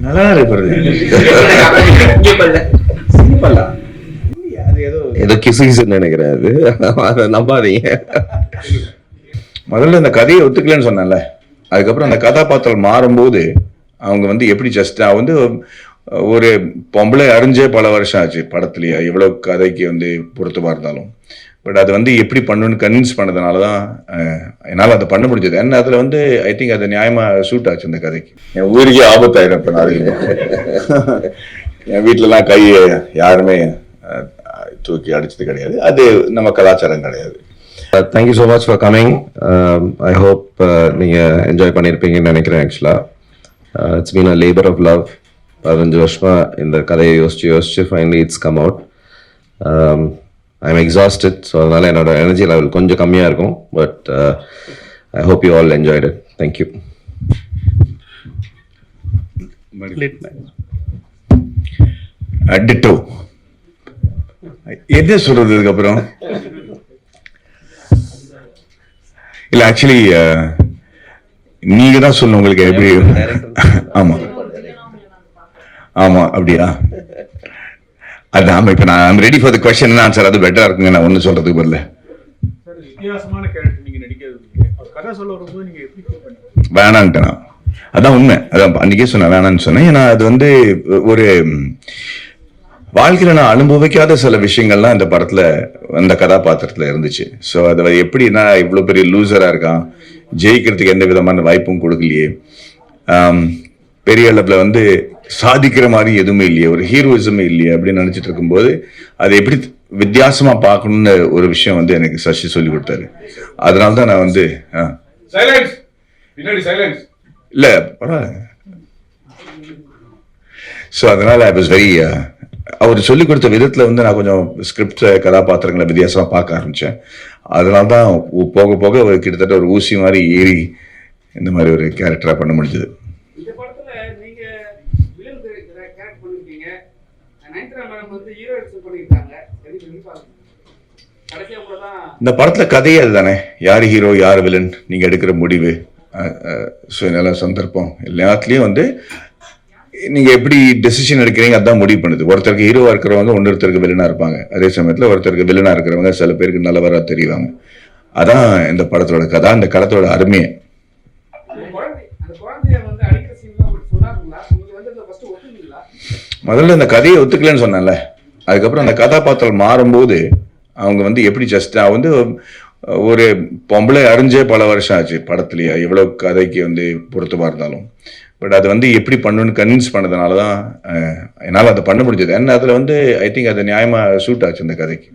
நல்லா இருக்கு. ஏதோ கிசுகிசுன்னு நினைக்கிறேன், அது அதை நம்பாதீங்க. முதல்ல இந்த கதையை ஒத்துக்கலன்னு சொன்னேன்ல, அதுக்கப்புறம் அந்த கதாபாத்திரம் மாறும்போது அவங்க வந்து எப்படி வந்து ஒரு பொம்பளை அறிஞ்சே பல வருஷம் ஆச்சு படத்துலயே, எவ்வளவு கதைக்கு வந்து பொருத்தமாக இருந்தாலும். பட் அது வந்து எப்படி பண்ணணும்னு கன்வின்ஸ் பண்ணதுனால தான் என்னால் அதை பண்ண முடிஞ்சது. ஏன்னா அதில் வந்து ஐ திங்க் அது நியாயமாக சூட் ஆச்சு அந்த கதைக்கு. என் உயிருக்கே ஆபத்தாயிரும் இப்போ நான். என் வீட்டிலலாம் கையை யாருமே தூக்கி அடிச்சது கிடையாது, அது நம்ம கலாச்சாரம் கிடையாது. Thank you so much for coming. I hope நீங்கள் என்ஜாய் பண்ணியிருப்பீங்கன்னு நினைக்கிறேன். ஆக்சுவலாக it's been a labour of love. 15 வருஷமா இந்த கதையை யோசிச்சு finally it's come out. I am exhausted, so அதனால் என்னோட எனர்ஜி லெவல் கொஞ்சம் கம்மியாக இருக்கும். But I hope you all enjoyed it. Thank you. Ditto என்ன சொல்றது அதுக்கப்புறம்? இல்லை ஆக்சுவலி நீங்க தான் சொல்லணும் உங்களுக்கு எப்படி. ஆமா ஆமா அப்படியா? அதான் இப்போ நான் ready for the question and answer. அது பெட்டரா இருக்குங்க, நான் ஒன்றும் சொல்றதுக்கு வரல. வித்தியாசமான கேரக்டர் நீங்க நடிக்கிறது, கதை சொல்ல வரும்போது நீங்க எப்படி ஃபீல் பண்ணீங்க? வேணான்ட்டேன். அதான் உண்மை. அதான் அன்றைக்கே சொன்னேன் வேணான்னு சொன்னேன். ஏன்னா அது வந்து ஒரு வாழ்க்கையில் நான் அனுபவிக்காத சில விஷயங்கள்லாம் இந்த படத்தில் அந்த கதாபாத்திரத்தில் இருந்துச்சு. ஸோ அதை எப்படின்னா, இவ்வளோ பெரிய லூசராக இருக்கான், ஜெயிக்கிறதுக்கு எந்த விதமான வாய்ப்பும் கொடுக்கலையே, பெரிய அளவில் வந்து சாதிக்கிற மாதிரி எதுவுமே இல்லையே, ஒரு ஹீரோயிசமே இல்லையே அப்படின்னு நினச்சிட்டு இருக்கும்போது அதை எப்படி வித்தியாசமாக பார்க்கணுன்னு ஒரு விஷயம் வந்து எனக்கு சசி சொல்லி கொடுத்தாரு. அதனால தான் நான் வந்து இல்லை பரவாயில்ல. ஸோ அதனால் ஐ வாஸ் வெரி, அவர் சொல்லிக் கொடுத்த விதத்தில் வந்து நான் கொஞ்சம் ஸ்கிரிப்ட் கதாபாத்திரங்களை வித்தியாசமாக பார்க்க ஆரம்பித்தேன். அதனால தான் போக போக ஒரு கிட்டத்தட்ட ஒரு ஊசி மாதிரி ஏறி இந்த மாதிரி ஒரு கேரக்டராக பண்ண முடிஞ்சது. இந்த படத்துல கதையே அதுதானே, யார் ஹீரோ யார் வில்லன், நீங்க எடுக்கிற முடிவு, சுயநல சந்தர்ப்பம் எல்லாத்துலயும் வந்து நீங்க எப்படி டெசிஷன் எடுக்கிறீங்க அதான் முடிவு பண்ணுது. ஒருத்தருக்கு ஹீரோவா இருக்கிறவங்க இன்னொருத்தருக்கு வில்லனா இருப்பாங்க, அதே சமயத்துல ஒருத்தருக்கு வில்லனா இருக்கிறவங்க சில பேருக்கு நல்லவரா தெரிவாங்க. அதான் இந்த படத்தோட கதை, அந்த கலத்தோட அருமையை. முதல்ல இந்த கதையை ஒத்துக்கலன்னு சொன்னேன்ல, அதுக்கப்புறம் அந்த கதாபாத்திரம் மாறும்போது அவங்க வந்து எப்படி வந்து ஒரு பொம்பளை அறிஞ்சே பல வருஷம் ஆச்சு படத்துலயே, எவ்வளவு கதைக்கு வந்து பொருத்தமாக இருந்தாலும். பட் அது வந்து எப்படி பண்ணணும்னு கன்வின்ஸ் பண்ணதுனால தான் என்னால் அதை பண்ண முடிஞ்சது. ஏன்னா அதில் வந்து ஐ திங்க் அது நியாயமாக சூட் ஆச்சு அந்த கதைக்கு.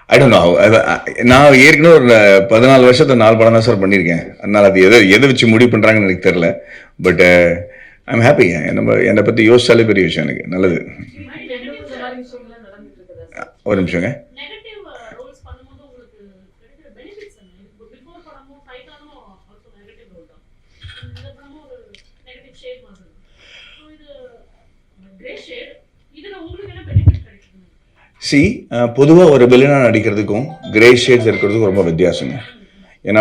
I don't know. நான் ஏற்கனவே ஒரு 14 வருஷத்தை 4 படம் தான் சார் பண்ணியிருக்கேன். அதனால் அது எதை வச்சு முடிவு பண்ணுறாங்கன்னு எனக்கு தெரில. பட் ஐ எம் ஹாப்பிங்க. என்னை பற்றி யோசிச்சாலே பெரிய விஷயம் எனக்கு. நல்லது. ஒரு நிமிஷங்க. பொதுவாக ஒரு வில்லனா நடிக்கிறதுக்கும் கிரே ஷேட்ஸ் இருக்கிறதுக்கும் ரொம்ப வித்தியாசங்க. ஏன்னா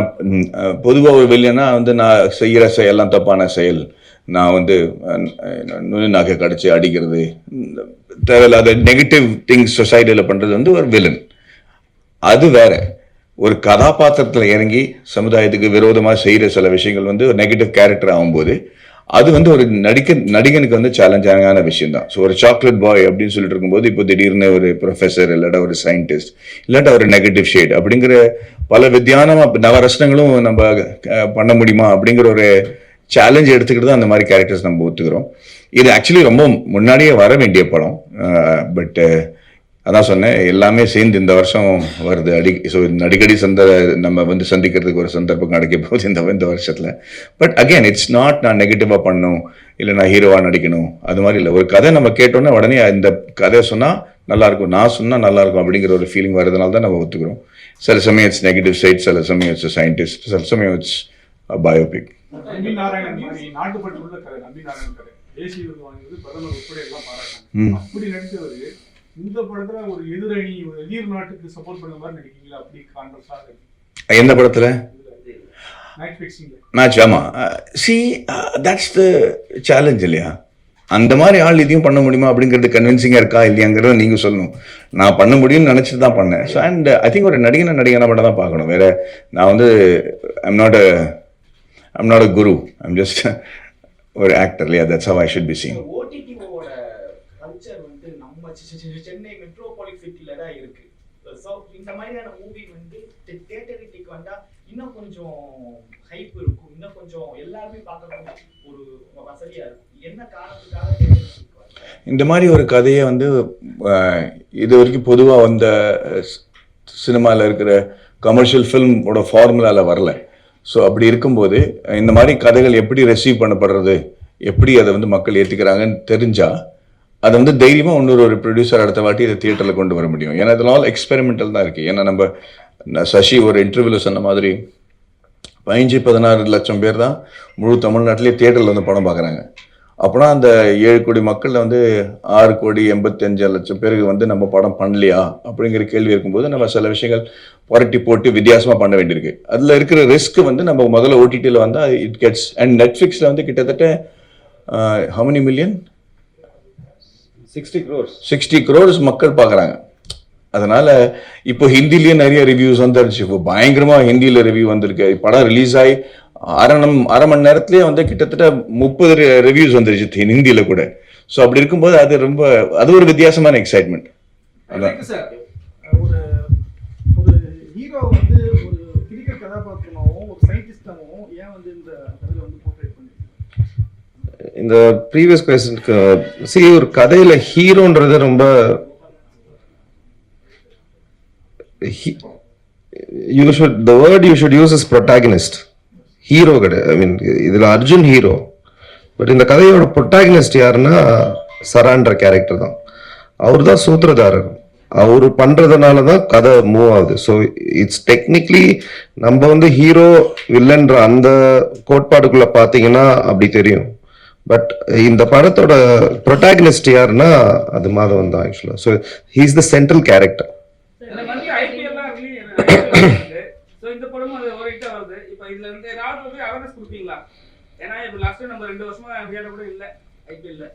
பொதுவாக ஒரு வில்லனா வந்து நான் செய்கிற செயல்லாம் தப்பான செயல், நான் வந்து நகை கடிச்சு அடிக்கிறது, தேவையில்லாத நெகட்டிவ் திங்ஸ் சொசைட்டியில் பண்ணுறது வந்து ஒரு வில்லன். அது வேற. ஒரு கதாபாத்திரத்தில் இறங்கி சமுதாயத்துக்கு விரோதமாக செய்கிற சில விஷயங்கள் வந்து ஒரு நெகட்டிவ் கேரக்டர் ஆகும்போது அது வந்து ஒரு நடிகனுக்கு வந்து சேலஞ்சான விஷயம் தான். ஸோ ஒரு சாக்லேட் பாய் அப்படின்னு சொல்லிட்டு இருக்கும்போது இப்போ திடீர்னு ஒரு ப்ரொஃபஸர் இல்லாட்டா ஒரு சயின்டிஸ்ட் இல்லாட்டா ஒரு நெகட்டிவ் ஷேட் அப்படிங்கிற பல வித்தியானமாக நவரசனங்களும் நம்ம பண்ண முடியுமா அப்படிங்கிற ஒரு சேலஞ்ச் எடுத்துக்கிட்டு தான் அந்த மாதிரி கேரக்டர்ஸ் நம்ம ஒத்துக்கிறோம். இது ஆக்சுவலி ரொம்ப முன்னாடியே வர வேண்டிய படம். பட் அதான் சொன்னேன், எல்லாமே சேர்ந்து இந்த வருஷம் வருது. ஸோ அடிக்கடி நம்ம வந்து சந்திக்கிறதுக்கு ஒரு சந்தர்ப்பம் கிடைக்க போகுது இந்த வருஷத்தில். பட் அகெயின் இட்ஸ் நாட் நான் நெகட்டிவாக பண்ணணும், இல்லை நான் ஹீரோவாக நடிக்கணும், அது மாதிரி இல்லை. ஒரு கதை நம்ம கேட்டோன்னே உடனே இந்த கதை சொன்னால் நல்லாயிருக்கும், நான் சொன்னால் நல்லாயிருக்கும் அப்படிங்கிற ஒரு ஃபீலிங் வரதுனால தான் நம்ம ஒத்துக்கிறோம். சில சமயம் இட்ஸ் நெகட்டிவ் சைட், சில சமயம் இட்ஸ் சயின்டிஸ்ட், சில சமயம் இட்ஸ் பயோபிக். தேசிய விருது வாங்கியது பிரதமர் உட்பட எல்லாம் பாராட்டாங்க. அப்படி நடித்தவர் இந்த படத்துல ஒரு எதிரணி எதிர் நாட்டுக்கு சப்போர்ட் பண்ண மாதிரி நடிக்கீங்களா? அப்படி கான்ட்ரஸ்டா இருக்கு. எந்த படத்துல? மேட்ச் ஃபிக்ஸிங்ல. மேட்ச், ஆமா. சி தட்ஸ் த சேலஞ்ச் இல்லையா? அந்த மாதிரி ஆள் இதையும் பண்ண முடியுமா அப்படிங்கிறது கன்வின்சிங்காக இருக்கா இல்லையாங்கிறத நீங்கள் சொல்லணும். நான் பண்ண முடியும்னு நினச்சிட்டு தான் பண்ணேன். ஸோ அண்ட் ஐ திங்க் ஒரு நடிகனை மட்டும் தான் பார்க்கணும். வேறு நான் வந்து I'm not a guru, I'm just ஒரு ஆக்டர் இல்லையா? That's how I should be seen. ஓடிடிஓட கல்ச்சர் வந்து நம்ம சென்னை மெட்ரோபாலிஸ் சிட்டில தான் இருக்கு. ஸோ இந்த மாதிரியான மூவி வந்து தியேட்டருக்கு வந்தா இன்னும் கொஞ்சம் ஹைப் இருக்கும், இன்னும் கொஞ்சம் எல்லாருமே பார்க்கணும், ஒரு வசதியா இருக்கும். என்ன காரணத்துக்காக இந்த மாதிரி ஒரு கதையை வந்து இது வரைக்கும் பொதுவாக வந்த சினிமாவில் இருக்கிற கமர்ஷியல் ஃபில்மோட ஃபார்முலாவில் வரல. ஸோ அப்படி இருக்கும்போது இந்த மாதிரி கதைகள் எப்படி ரெசீவ் பண்ணப்படுறது, எப்படி அதை வந்து மக்கள் ஏற்றுக்கிறாங்கன்னு தெரிஞ்சால் அதை வந்து தைரியமாக இன்னொரு ப்ரொடியூசர் அடுத்த வாட்டி இதை தியேட்டரில் கொண்டு வர முடியும். ஏன்னா இதெல்லாம் ஆல் எக்ஸ்பெரிமெண்டல் தான் இருக்குது. ஏன்னா நம்ம சசி ஒரு இன்டர்வியூவில் சொன்ன மாதிரி 15-16 லட்சம் பேர் தான் முழு தமிழ்நாட்டிலே தியேட்டரில் வந்து படம் பார்க்குறாங்க. அப்படின்னா அந்த 7 கோடி மக்களில் வந்து 6,85,00,000 பேருக்கு வந்து நம்ம படம் பண்ணலையா அப்படிங்கிற கேள்வி இருக்கும்போது நம்ம சில விஷயங்கள் புரட்டி போட்டு வித்தியாசமாக பண்ண வேண்டியிருக்கு. அதில் இருக்கிற ரிஸ்க் வந்து நம்ம முதல்ல ஓடிடியில் வந்தால் இட் கெட்ஸ். அண்ட் நெட்ஃப்ளிக்ஸில் வந்து கிட்டத்தட்ட how many million? 60 crores மக்கள் பார்க்குறாங்க. அதனால் இப்போ ஹிந்திலேயே நிறைய ரிவ்யூஸ் வந்துருச்சு. இப்போ பயங்கரமாக ஹிந்தியில் ரிவ்யூ வந்திருக்கு. படம் ரிலீஸ் ஆகி அரை மணி நேரத்துலேயே வந்து கிட்டத்தட்ட 30 ரிவ்யூஸ் வந்துருச்சு ஹிந்தியில் கூட. ஸோ அப்படி இருக்கும்போது அது ஒரு வித்தியாசமான எக்ஸைட்மெண்ட். அதான் சார், ஒரு ஹீரோ வந்து ஒரு கிரிக்கெட் கதாபாத்திரமாகவும் ஒரு சயின்டிஸ்டாகவும் ஏன் வந்து இந்த கதையில வந்து போர்ட்ரேட் பண்ணி இந்த ப்ரீவியஸ் கொஸ்டினுக்கு ஒரு கதையில ஹீரோன்றது ரொம்ப the word you should use is protagonist. Hero கிடையாது. ஐ மீன் இதுல அர்ஜுன் ஹீரோ, பட் இந்த கதையோட ப்ரொட்டாகனிஸ்ட் யாருன்னா சரான்ற கேரக்டர் தான். அவர் தான் சூத்திரதாரர். அவர் பண்றதுனால தான் கதை மூவ் ஆகுது. ஸோ இட்ஸ் டெக்னிக்கலி நம்ம வந்து ஹீரோ வில்லன்ற அந்த கோட்பாடுக்குள்ள பார்த்தீங்கன்னா அப்படி தெரியும். பட் இந்த படத்தோட ப்ரொட்டாகனிஸ்ட் யாருன்னா அது மாதவன் தான் ஆக்சுவலா. So he is the central character. இந்த படமும் அது ஓரிட்டா வருது. இப்போ இதுல இருந்து ஏதாவது வந்து அவேர்னஸ் கொடுப்பீங்களா? ஏன்னா இப்போ லாஸ்ட் நம்ம 2 வருஷமா விளையாட கூட இல்லை ஐபிஎல்ல.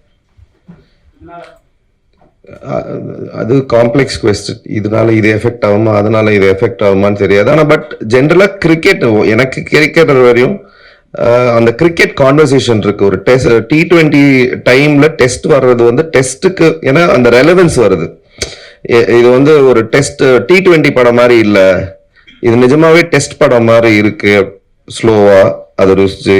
அது காம்ப்ளெக்ஸ் கொஸ்டின். இதனால இது எஃபெக்ட் ஆகுமா, அதனால இது எஃபெக்ட் ஆகுமான்னு தெரியாது. ஆனால் பட் ஜென்ரலா கிரிக்கெட், எனக்கு கிரிக்கெட் வரையும் அந்த கிரிக்கெட் கான்வர்சேஷன் இருக்கு. ஒரு டெஸ்ட் T20 டைம்ல டெஸ்ட் வர்றது வந்து டெஸ்ட்டுக்கு, ஏன்னா அந்த ரெலவென்ஸ் வருது. இது வந்து ஒரு டெஸ்ட் T20 படம் மாதிரி இல்லை, இது நிஜமாவே டெஸ்ட் படம் மாதிரி இருக்கு. ஸ்லோவா அதை ருசிச்சு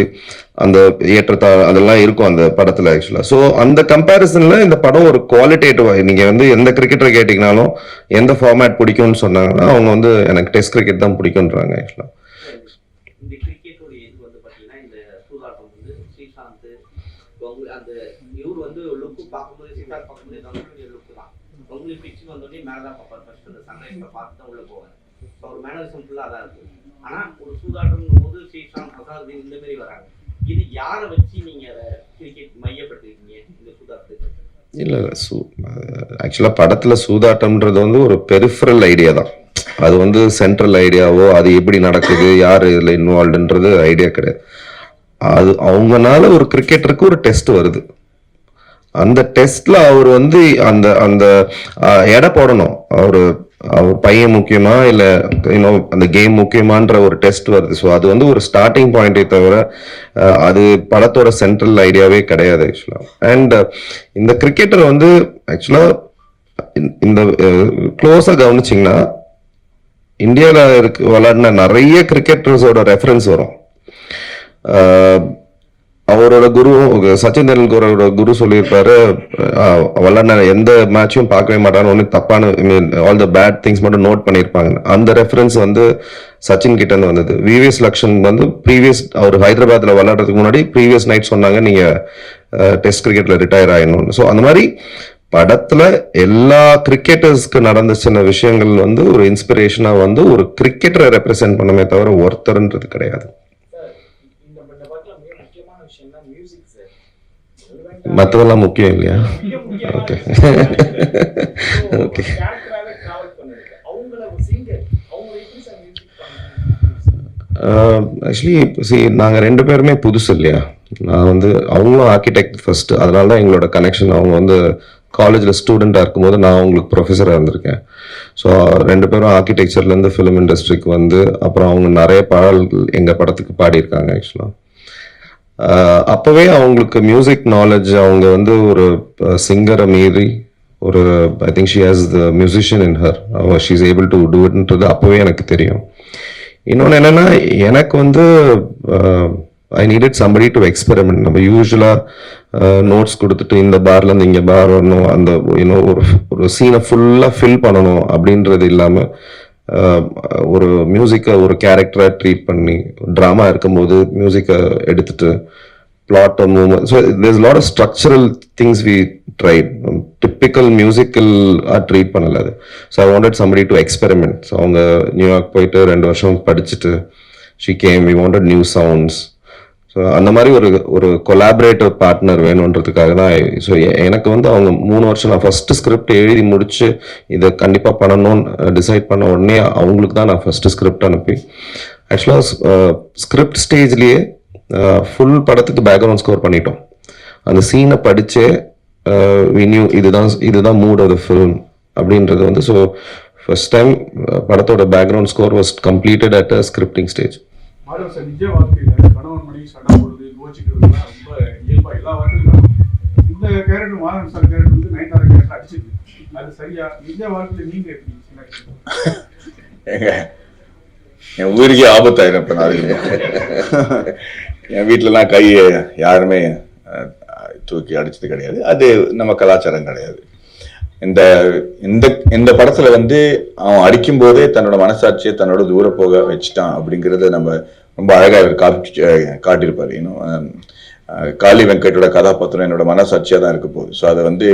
அந்த ஏற்றத்தா அதெல்லாம் இருக்கும் அந்த படத்துல ஆக்சுவலா. ஸோ அந்த கம்பேரிசன்ல இந்த படம் ஒரு குவாலிட்டேட்டிவா, நீங்க வந்து எந்த கிரிக்கெட்டரை கேட்டீங்கனாலும் எந்த ஃபார்மேட் பிடிக்கும்னு சொன்னாங்கன்னா அவங்க வந்து எனக்கு டெஸ்ட் கிரிக்கெட் தான் பிடிக்கும்ன்றாங்க ஆக்சுவலா. இந்த கிரிக்கெட்டோட இது வந்து பாத்தீங்கன்னா இந்த சூதாட்டம் வந்து ஸ்ரீசாந்த் அந்த இவர் வந்து லுக்கு பார்க்கும்போது சித்தார்த் பார்க்கும்போது கம்பெனி லுக்கு தான். உங்களுக்கு பிக்சர் வந்தோடனே மேலதான் பார்ப்பார். ஃபர்ஸ்ட் அந்த சன்ரைஸ்ல பார்த்து தான் உள்ள போவார். ஒரு மேனரிசம் ஃபுல்லாக அதான் இருக்கு. ஆனால் ஒரு சூதாட்டம் போது ஸ்ரீசாந்த் பிரசாத் இந்த மாதிரி வராங்க. இது யாரை வச்சு நீங்கள் அதை கிரிக்கெட் மையப்பட்டிருக்கீங்க இந்த சூதாட்டத்துக்கு? இல்லை ஆக்சுவலாக படத்தில் சூதாட்டம்ன்றது வந்து ஒரு பெரிஃபரல் ஐடியா தான். அது வந்து சென்ட்ரல் ஐடியாவோ அது எப்படி நடக்குது, யார் இதில் இன்வால்வ்டுன்றது ஐடியா கிடையாது. அது அவங்கனால ஒரு கிரிக்கெட்டருக்கு ஒரு டெஸ்ட் வருது. அந்த டெஸ்ட்ல அவர் வந்து அந்த அந்த எடை போடணும். அவர் பையன் முக்கியமா இல்லை இன்னும் அந்த கேம் முக்கியமான்ற ஒரு டெஸ்ட் வருது. ஸோ அது வந்து ஒரு ஸ்டார்டிங் பாயிண்டே தவிர அது படத்தோட சென்ட்ரல் ஐடியாவே கிடையாது ஆக்சுவலா. அண்ட் இந்த கிரிக்கெட்டர் வந்து ஆக்சுவலா இந்த க்ளோஸா கவனிச்சிங்கன்னா இந்தியாவில் விளையாடின நிறைய கிரிக்கெட்டர்ஸோட ரெஃபரன்ஸ் வரும். அவரோட குரு சச்சின் தெண்டுல்கரோட குரு சொல்லியிருப்பாரு, விளையாடின எந்த மேட்சும் பார்க்கவே மாட்டாங்க, ஒன்றும் தப்பான ஆல் த பேட் திங்ஸ் மட்டும் நோட் பண்ணியிருப்பாங்க. அந்த ரெஃபரன்ஸ் வந்து சச்சின் கிட்ட இருந்து வந்தது. விவிஎஸ் லக்ஷன் வந்து ப்ரீவியஸ் அவர் ஹைதராபாத்ல விளையாடுறதுக்கு முன்னாடி ப்ரீவியஸ் நைட் சொன்னாங்க நீங்க டெஸ்ட் கிரிக்கெட்ல ரிட்டையர் ஆயிடணும்னு. ஸோ அந்த மாதிரி படத்துல எல்லா கிரிக்கெட்டர்ஸ்க்கு நடந்த சின்ன விஷயங்கள் வந்து ஒரு இன்ஸ்பிரேஷனா வந்து ஒரு கிரிக்கெட்டரை ரெப்ரசென்ட் பண்ணமே தவிர ஒருத்தர்ன்றது கிடையாது. மற்றதெல்லாம் முக்கியம் இல்லையா? மிக முக்கியமான Okay. Okay. கேரக்டராகவே டிராவல் பண்ணிருக்கு. அவங்கள ஒரு சிங்கர் அவங்க எப்படி சார் மியூசிக் ஆக்சுவலி நாங்கள் 2 பேருமே புதுசு இல்லையா? நான் வந்து அவங்களும் ஆர்கிடெக்ட் ஃபர்ஸ்ட், அதனால தான் எங்களோட கனெக்ஷன். அவங்க வந்து காலேஜில் ஸ்டூடெண்ட்டாக இருக்கும்போது நான் அவங்களுக்கு ப்ரொஃபஸராக இருந்திருக்கேன். ஸோ 2 பேரும் ஆர்கிடெக்சர்லேருந்து ஃபிலிம் இண்டஸ்ட்ரிக்கு வந்து அப்புறம் அவங்க நிறைய பாடல்கள் எங்கள் படத்துக்கு பாடியிருக்காங்க ஆக்சுவலாக. அப்போவே அவங்களுக்கு மியூசிக் நாலேஜ், அவங்க வந்து ஒரு சிங்கரை மீறி ஒரு I think she has the musician in her, she is able to do இட்ன்றது அப்போவே எனக்கு தெரியும். இன்னொன்று என்னென்னா, எனக்கு வந்து I needed somebody to experiment. நம்ம யூஸ்வலாக நோட்ஸ் கொடுத்துட்டு இந்த பார்லேருந்து இங்கே பார் வரணும், அந்த ஒரு சீனை ஃபுல்லாக ஃபில் பண்ணணும் அப்படின்றது இல்லாமல் ஒரு மியூசிக்கை ஒரு கேரக்டராக ட்ரீட் பண்ணி, ட்ராமா இருக்கும்போது மியூசிக்கை எடுத்துட்டு plot movement, so there's lot of structural things we tried. Typical musical treat பண்ணல அது. So I wanted somebody to experiment. So அவங்க நியூயார்க் போயிட்டு 2 வருஷம் படிச்சுட்டு she came, we wanted new sounds. So அந்த மாதிரி ஒரு கொலாபரேட்டிவ் பார்ட்னர் வேணுன்றதுக்காக தான். ஸோ எனக்கு வந்து அவங்க 3 வருஷம், நான் ஃபஸ்ட்டு ஸ்கிரிப்ட் எழுதி முடிச்சு இதை கண்டிப்பாக பண்ணணும்னு டிசைட் பண்ண உடனே அவங்களுக்கு தான் நான் ஃபஸ்ட்டு ஸ்கிரிப்ட் அனுப்பி, ஆக்சுவலாக ஸ்கிரிப்ட் ஸ்டேஜ்லேயே ஃபுல் படத்துக்கு பேக்ரவுண்ட் ஸ்கோர் பண்ணிட்டோம். அந்த சீனை படித்தே வி நியூ இதுதான் மூட் ஆஃப் த ஃபிலிம் அப்படின்றது வந்து. ஸோ ஃபர்ஸ்ட் டைம் படத்தோட background score was completed at a scripting stage. Madhavan sir நிஜ வாழ்க்கையில் கணவன் மனைவி சண்டை போடுறது, கோச்சிக்கிறதுலாம் ரொம்ப இயல்பா எல்லா வாழ்க்கையிலும். இந்த கேரக்டர் மாதவன் சார் கேரக்டர் வந்து நயன்தாரா கேரக்டர் அடிச்சிருக்கு. அது சரியா? நிஜ வாழ்க்கையில் நீங்க எப்படி என் உயிருக்கே ஆபத்தாயிரும் இப்ப நான். என் வீட்டிலலாம் கை யாருமே தூக்கி அடிச்சது கிடையாது. அது நம்ம கலாச்சாரம் கிடையாது. இந்த இந்த இந்த படத்துல வந்து அவன் அடிக்கும் போதே தன்னோட மனசாட்சியை தன்னோட தூர போக வச்சுட்டான் அப்படிங்கறத நம்ம ரொம்ப அழகா காட்டியிருப்பாரு. இன்னும் காளி வெங்கட்டோட கதாபாத்திரம் என்னோட மனசாட்சியா தான் இருக்க போகுது. ஸோ அதை வந்து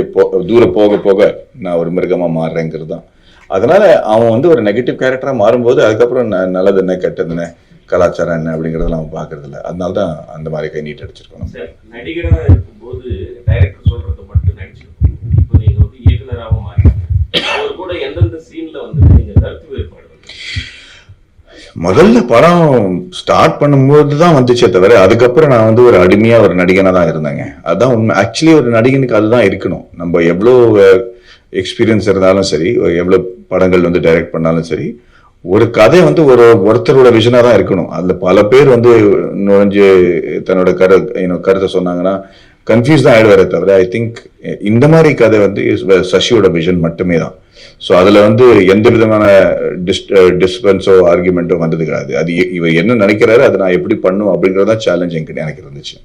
தூர போக போக நான் ஒரு மிருகமா மாறுறேங்கிறது தான். அதனால அவன் வந்து ஒரு நெகட்டிவ் கேரக்டரா மாறும்போது அதுக்கப்புறம் நல்லது என்ன கெட்டது என்ன கலாச்சாரம் என்ன அப்படிங்கறத நம்ம பாக்குறது இல்லை. அதனால தான் அந்த மாதிரி கை நீட் அடிச்சிருக்கோம். நடிகராக இருக்கும்போது டைரக்டர் சொல்றதை மட்டும் நடிச்சிருக்கோம். இப்போ நீங்க வந்து இயக்குனராகவும் மாறி அவர் கூட எந்தெந்த சீன்ல வந்து நீங்க கருத்து வேறுபாடு? முதல்ல படம் ஸ்டார்ட் பண்ணும்போது தான் வந்துச்சே தவிர அதுக்கப்புறம் நான் வந்து ஒரு அடிமையா ஒரு நடிகனா தான் இருந்தேங்க. அதுதான் உண்மை. ஆக்சுவலி ஒரு நடிகனுக்கு அதுதான் இருக்கணும். நம்ம எவ்வளோ எக்ஸ்பீரியன்ஸ் இருந்தாலும் சரி, எவ்வளோ படங்கள் வந்து டைரக்ட் பண்ணாலும் சரி, ஒரு கதை வந்து ஒருத்தரோட விஷனா தான் இருக்கணும். அதுல பல பேர் வந்து நுழைஞ்சு தன்னோட கருத்தை சொன்னாங்கன்னா கன்ஃபியூஸ் தான் ஆயிடுவாரே தவிர ஐ திங்க் இந்த மாதிரி கதை வந்து சசியோட விஷன் மட்டுமே தான். ஸோ அதுல வந்து எந்த விதமான டிஸ்பென்ஸோ ஆர்குமெண்ட்டோ வந்தது கிடையாது. அது இவர் என்ன நினைக்கிறாரு, அதை நான் எப்படி பண்ணும் அப்படிங்கறதா சேலஞ்ச் எனக்கு இருந்துச்சு.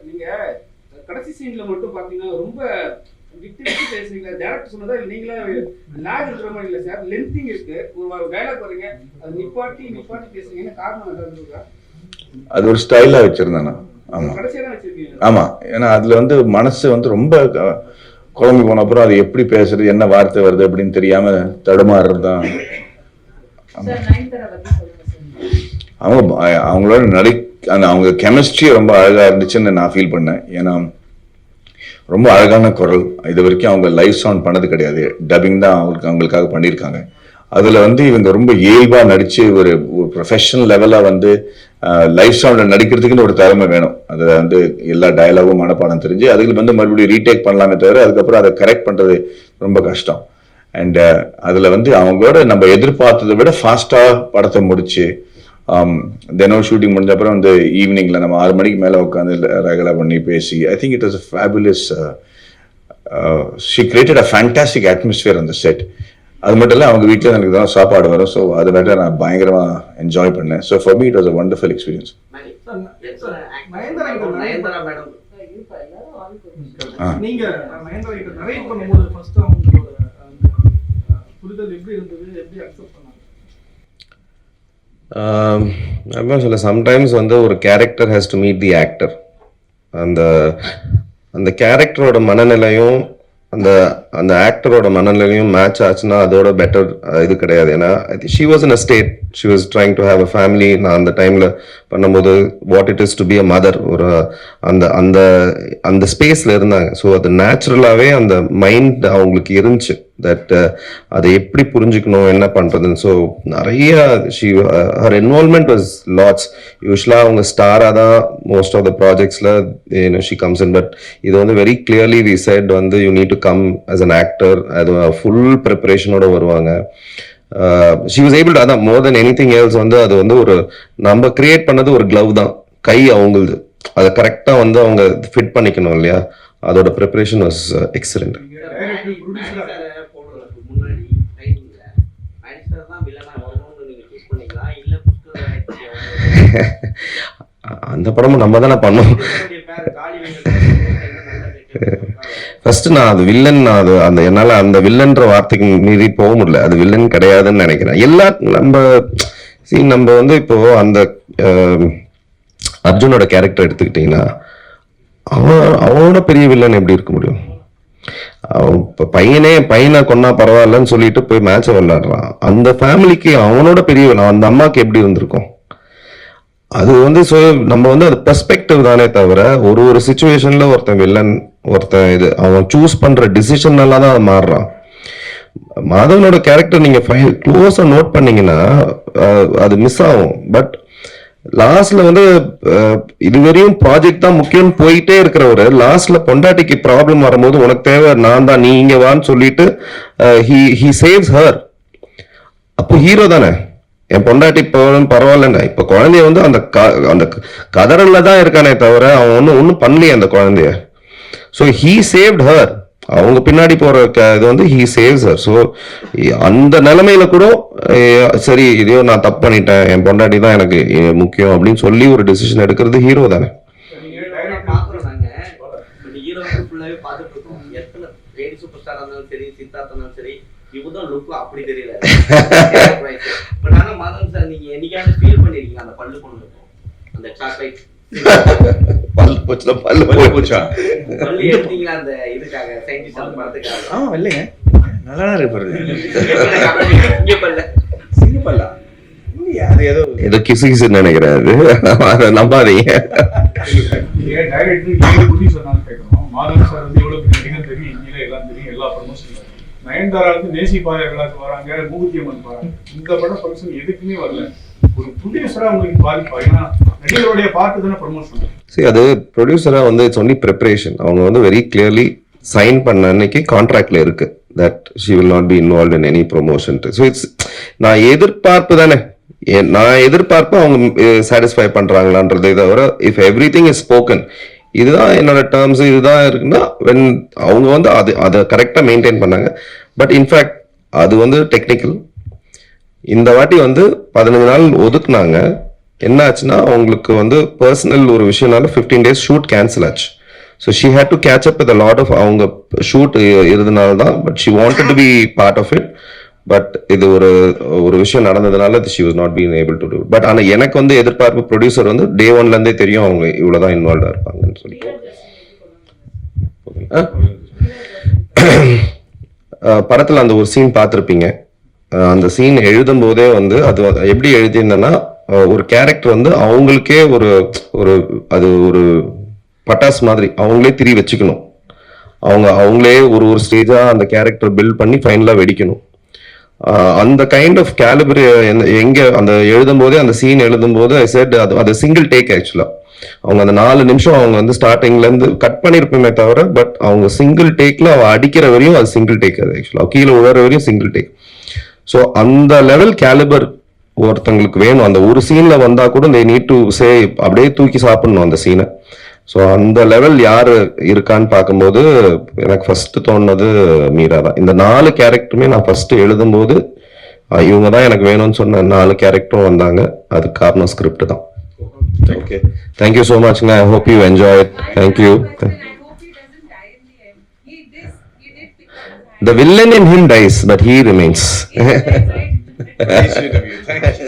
நீங்க கடைசி சீன்ல மட்டும் பாத்தீங்கன்னா ரொம்ப விட்டு விட்டு பேசுறீங்க. டைரக்டர் சொன்னதா நீங்களே லாக் இருக்கிற மாதிரி இல்ல சார், லென்த்திங் இருக்கு. ஒரு டயலாக் வரீங்க, அது நிப்பாட்டி பேசுறீங்க. என்ன காரணம் என்னதுக்கா? அது ஒரு ஸ்டைலா வச்சிருந்தேன். ஆமா கடைசியா தான் வச்சிருக்கீங்க. ஆமா, ஏன்னா அதுல வந்து மனசு வந்து ரொம்ப குழம்பு போன அப்புறம் அது எப்படி பேசுறது, என்ன வார்த்தை வருது அப்படின்னு தெரியாம தடுமாறுறது தான். அவங்களோட அவங்க கெமிஸ்ட்ரி ரொம்ப அழகா இருந்துச்சுன்னு நான் ஃபீல் பண்ணேன். ஏன்னா ரொம்ப அழகான குரல். இது வரைக்கும் அவங்க லைவ் சவுண்ட் பண்ணது கிடையாது, டப்பிங் தான் அவங்களுக்காக பண்ணியிருக்காங்க. அதுல வந்து இவங்க ரொம்ப இயல்பா நடிச்சு ஒரு ப்ரொஃபஷனல் லெவலா வந்து லைவ் சவுண்ட்ல நடிக்கிறதுக்குன்னு ஒரு திறமை வேணும். அதுல வந்து எல்லா டயலாகும் மனப்பாடம் தெரிஞ்சு அதுக்கு வந்து மறுபடியும் ரீடேக் பண்ணலாமே தவிர அதுக்கப்புறம் அதை கரெக்ட் பண்றது ரொம்ப கஷ்டம். அண்ட் அதுல வந்து அவங்களோட நம்ம எதிர்பார்த்ததை விட ஃபாஸ்டா படத்தை முடிச்சு தினம் ஷூட்டிங் முடிஞ்ச அப்புறம் வந்து ஈவினிங்ல நம்ம 6 மணிக்கு மேல உட்காந்து ரெகுலர் பண்ணி பேசி I think it was a fabulous she created a fantastic atmosphere on the set. அது மட்டும் இல்லை, அவங்க வீட்டில் எனக்கு தான் சாப்பாடு வரும். ஸோ அது மட்டும் நான் பயங்கரமா என்ஜாய் பண்ணேன். So for me it was a wonderful experience. Nayanthara madam நீங்க நயன்தாரா கிட்ட நரேட் பண்ணும்போது ஃபர்ஸ்ட் அவங்களோட புரிதல் எப்படி இருந்தது, எப்படி அக்செப்ட் பண்ணாங்க? அப்படின் சொல்ல, சம்டைம்ஸ் வந்து ஒரு character has to meet the actor. அந்த கேரக்டரோட மனநிலையும் அந்த அந்த ஆக்டரோட மனநிலையும் மேட்ச் ஆச்சுன்னா அதோட பெட்டர் இது கிடையாது. ஏன்னா she was in a state, she was trying to have a family. நான் அந்த டைமில் பண்ணும்போது what it is to be a mother, ஒரு அந்த அந்த அந்த ஸ்பேஸில் இருந்தாங்க. ஸோ அது நேச்சுரலாகவே அந்த மைண்ட் அவங்களுக்கு இருந்துச்சு தட் அதை எப்படி புரிஞ்சுக்கணும் என்ன பண்ணுறதுன்னு. ஸோ நிறைய ஹர் இன்வால்மெண்ட் வாஸ் லாட்ஸ். யூஸ்வலாக அவங்க ஸ்டாராக தான் மோஸ்ட் ஆஃப் த ப்ராஜெக்ட்ஸில் ஷி கம்ஸ் இன். பட் இது வந்து வெரி கிளியர்லி வி செட் வந்து you need to come as an actor. அது ஃபுல் ப்ரிப்பரேஷனோட வருவாங்க. ஷி வாஸ் ஏபிள் டு, அதான் more than anything else வந்து அது வந்து ஒரு நம்ம கிரியேட் பண்ணது ஒரு க்ளவ் தான், கை அவங்களுது. அதை கரெக்டாக வந்து அவங்க ஃபிட் பண்ணிக்கணும் இல்லையா, அதோட ப்ரிப்பரேஷன் வாஸ் எக்ஸலண்ட். முன்னாடி டைமிங்ல மேனிஸ்டர் தான் வில்லனா வரணும்னு நீங்க சூஸ் பண்ணீங்களா இல்ல அந்த படமும் நம்ம தானே பண்ணோம். ஃபர்ஸ்ட் நான் அது வில்லன், நான் அது அந்த என்னால் அந்த வில்லன்ற வார்த்தைக்கு மீறி போக முடியல. அது வில்லன் கிடையாதுன்னு நினைக்கிறேன். எல்லா நம்ம வந்து இப்போ அந்த அர்ஜுனோட கேரக்டர் எடுத்துக்கிட்டீங்கன்னா அவனோட பெரிய வில்லன் எப்படி இருக்க முடியும்? இப்போ பையனை கொன்னா பரவாயில்லன்னு சொல்லிட்டு போய் மேட்சை விளையாடுறான். அந்த ஃபேமிலிக்கு அவனோட பெரிய வில்லன் அந்த அம்மாக்கு எப்படி இருந்திருக்கும்? அது வந்து நம்ம வந்து அது பெர்ஸ்பெக்டிவ் தானே தவிர ஒரு சுச்சுவேஷன்ல ஒருத்தன் வில்லன், ஒருத்தன் இது அவன் சூஸ் பண்ற டிசிஷன்னால தான் அது மாறுறான். மாதவனோட கேரக்டர் நீங்க க்ளோஸா நோட் பண்ணீங்கன்னா அது மிஸ் ஆகும். பட் லாஸ்ட்ல வந்து இதுவரையும் ப்ராஜெக்ட் தான் முக்கியம் போயிட்டே இருக்கிறவரு லாஸ்ட்ல பொண்டாட்டிக்கு ப்ராப்ளம் வரும்போது உனக்கு தேவை நான் தான், நீ இங்க வான்னு சொல்லிட்டு ஹி சேவ்ஸ் ஹர். அப்போ ஹீரோ தானே. என் பொண்டாட்டி பரவாயில்லண்ணா. இப்ப குழந்தைய வந்து அந்த கதறல்ல தான் இருக்கானே தவிர அவன் ஒன்னும் பண்ணலையே அந்த குழந்தைய. So he saved her. அவங்க பின்னாடி போற இது வந்து ஹீ சேவ்ஸ் ஹர். ஸோ அந்த நிலைமையில கூட சரி இதையோ நான் தப்பு பண்ணிட்டேன், என் பொண்டாட்டி தான் எனக்கு முக்கியம் அப்படின்னு சொல்லி ஒரு டிசிஷன் எடுக்கிறது ஹீரோ தானே. பாக்குறோம் நாங்க ஹீரோ ஃபுல்லாவே பாத்துட்டு இருக்கோம். எத்தனை லேடி சூப்பர் ஸ்டார் இருந்தாலும் சரி, சித்தார்த் இருந்தாலும் சரி, இவதான் லுக் அப்படி தெரியல. பட் ஆனா மாதவன் சார் நீங்க என்னைக்காவது ஃபீல் பண்ணிருக்கீங்க அந்த பல்லு பொண்ணு இருக்கும் அந்த சாக்லேட் பல்லு போச்சா பல்லு எடுத்தீங்களா அந்த இதுக்காக சயின்டிஸ்ட் அந்த படத்துக்காக? இல்லைங்க, நல்லா தான் இருப்பாரு. இங்க பல்ல சிங்க பல்லா அது ஏதோ கிசு நினைக்கிறேன். அது நம்பாதீங்க. டைரக்டர் புத்தி சொன்னாலும் கேட்கணும். மாதவன் சார் வந்து எவ்வளவு நடிகர் தெரியும், இந்தியில எல்லாம் தெரியும், எல்லா ப்ரமோஷன். நயன்தாரா வந்து நேசிப்பாளர்களுக்கு வராங்க, மூகுத்தியம்மன் வராங்க. இந்த படம் ஃபங்க்ஷன் எதுக்குமே வரல. ஒரு ப்ரொடியூசரா உங்களுக்கு பாதிப்பா? ஏன்னா நடிகருடைய பாட்டு தானே ப்ரமோஷன். சரி, அது ப்ரொடியூசரா வந்து இட்ஸ் ஒன்லி ப்ரிப்பரேஷன். அவங்க வந்து வெரி கிளியர்லி சைன் பண்ண அன்னைக்கு கான்ட்ராக்ட்ல இருக்கு that she will not be involve in any promotion. So it's நான் எதிர்பார்ப்பு தானே, நான் எதிர்பார்ப்பு அவங்க சாட்டிஸ்ஃபை பண்றாங்களான்றது தவிர if every thing is spoken, இதுதான் என்னோட டேர்ம்ஸ் இதுதான் இருக்குன்னா வென் அவங்க வந்து அதை கரெக்டாக மெயின்டைன் பண்ணாங்க. பட் இன்ஃபேக்ட் அது வந்து டெக்னிக்கல். இந்த வாட்டி வந்து 15 நாள் ஒதுக்குனாங்க. என்ன ஆச்சுன்னா அவங்களுக்கு வந்து பர்சனல் ஒரு விஷயம்னால 15 days ஷூட் கேன்சல் ஆச்சு. So she had to catch up with lot of அவங்க ஷூட் இருந்தனால தான். But she wanted to be part of it. But இது ஒரு விஷயம் நடந்ததுனால she was not been able to do. But ஆனால் எனக்கு வந்து எதிர்பார்ப்பு ப்ரொடியூசர் வந்து டே ஒன்லேருந்தே தெரியும் அவங்க இவ்வளோதான் இன்வால்வ்டாக இருப்பாங்கன்னு சொல்லிட்டு. படத்தில் அந்த ஒரு சீன் பார்த்துருப்பீங்க. அந்த சீன் எழுதும் போதே வந்து அது எப்படி எழுதியிருந்தேன்னா ஒரு கேரக்டர் வந்து அவங்களுக்கே அது ஒரு பட்டாஸ் மாதிரி அவங்களே திரி வச்சுக்கணும். அவங்களே ஒரு ஸ்டேஜா அந்த கேரக்டர் பில்ட் பண்ணி ஃபைனலா வெடிக்கணும். அந்த கைண்ட் ஆஃப் கேலிபர் எங்க அந்த எழுதும் போதே அந்த சீன் எழுதும் போது ஐ செட் அது சிங்கிள் டேக். ஆக்சுவலா அவங்க அந்த 4 நிமிஷம் அவங்க வந்து ஸ்டார்டிங்ல இருந்து கட் பண்ணிருப்போமே தவிர பட் அவங்க சிங்கிள் டேக்ல அவ அடிக்கிற வரையும் அது சிங்கிள் டேக். அது ஆக்சுவலா கீழே உழற வரையும் சிங்கிள் டேக். ஸோ அந்த லெவல் கேலிபர் ஒருத்தங்களுக்கு வேணும். அந்த ஒரு சீன்ல வந்தா கூட they need to say அப்படியே தூக்கி சாப்பிடணும் அந்த சீனை. ஸோ அந்த லெவல் யாரு இருக்கான்னு பார்க்கும்போது எனக்கு ஃபர்ஸ்ட் தோணுனது மீரா தான். இந்த 4 கேரக்டருமே நான் ஃபர்ஸ்ட் எழுதும் போது இவங்க தான் எனக்கு வேணும்னு சொன்ன 4 கேரக்டரும் வந்தாங்க. அது காரணம் ஸ்கிரிப்ட் தான். ஓகே, தேங்க்யூ ஸோ மச்ங்க. I hope you enjoy it. Thank you. The villain in him dies, but he remains. Very sweet of you. Thank you.